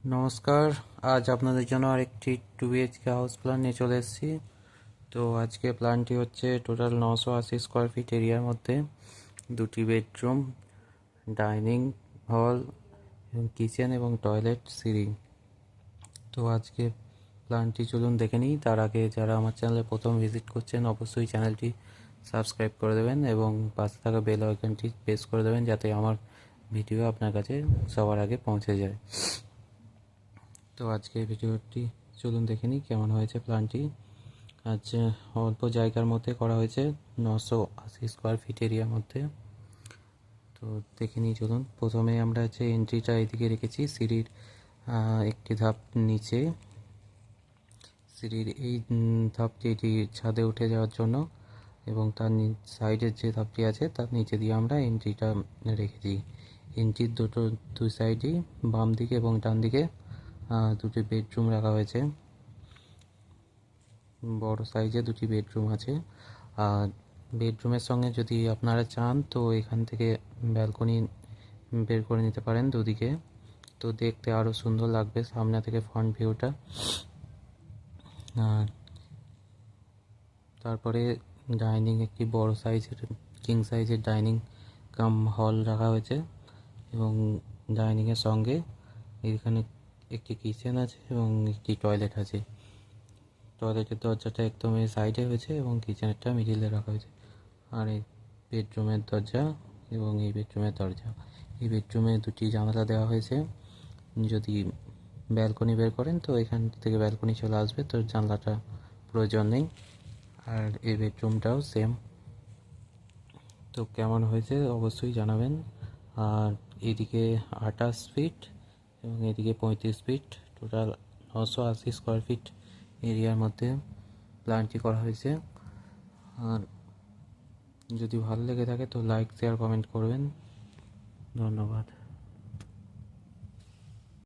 নমস্কার। আজ আপনাদের জন্য আরেকটি 2 BHK হাউস প্ল্যান নিয়ে চলে এসেছি। তো আজকে প্ল্যানটি হচ্ছে টোটাল 980 স্কোয়ার ফিট এরিয়ার মধ্যে 2টি বেডরুম, ডাইনিং হল এবং কিচেন এবং টয়লেট সিঁড়ি। তো আজকে প্ল্যানটি চলুন দেখে নিই। তার আগে যারা আমার চ্যানেলে প্রথম ভিজিট করছেন অবশ্যই চ্যানেলটি সাবস্ক্রাইব করে দেবেন এবং পাশে থাকা বেল আইকনটি প্রেস করে দেবেন যাতে আমার ভিডিও আপনার কাছে সবার আগে পৌঁছে যায়। তো আজকে ভিডিওটি চলুন দেখে নিই কেমন হয়েছে প্ল্যানটি। আজ অল্প জায়গার মধ্যে করা হয়েছে 980 স্কোয়ার ফিট এরিয়ার মধ্যে। তো দেখে নিই চলুন। প্রথমে আমরা যে এন্ট্রিটা এদিকে রেখেছি সিঁড়ির একটি ধাপ নিচে, সিঁড়ির এই ধাপটি এটি ছাদে উঠে যাওয়ার জন্য এবং তার সাইডের যে ধাপটি আছে তার নিচে দিয়ে আমরা এন্ট্রিটা রেখেছি। এন্ট্রির দুই সাইডেই বাম দিকে এবং ডান দিকে 2টি বেডরুম রাখা হয়েছে। বড় সাইজে 2টি বেডরুম আছে। আর বেডরুমের সঙ্গে যদি আপনারা চান তো এখান থেকে ব্যালকনি বের করে নিতে পারেন দুদিকে, তো দেখতে আরও সুন্দর লাগবে সামনে থেকে ফ্রন্ট ভিউটা। আর তারপরে ডাইনিং একটি বড় সাইজের কিং সাইজের ডাইনিং কাম হল রাখা হয়েছে এবং ডাইনিংয়ের সঙ্গে এখানে একটি কিচেন আছে এবং একটি টয়লেট আছে। টয়লেটের দরজাটা একদম এই সাইডে হয়েছে এবং কিচেনেরটা মিডিলে রাখা হয়েছে। আর এই বেডরুমের দরজা এবং এই বেডরুমের দরজা, এই বেডরুমে 2টি জানালা দেওয়া হয়েছে। যদি ব্যালকনি বের করেন তো এখান থেকে ব্যালকনি চলে আসবে, তো জানলাটা প্রয়োজন নেই। আর এই বেডরুমটাও সেম। তো কেমন হয়েছে অবশ্যই জানাবেন। আর এদিকে 28 ফিট এবং এদিকে 35 ফিট, টোটাল 980 স্কোয়ার ফিট এরিয়ার মধ্যে প্ল্যানটি করা হয়েছে। আর যদি ভালো লেগে থাকে তো লাইক শেয়ার কমেন্ট করবেন। ধন্যবাদ।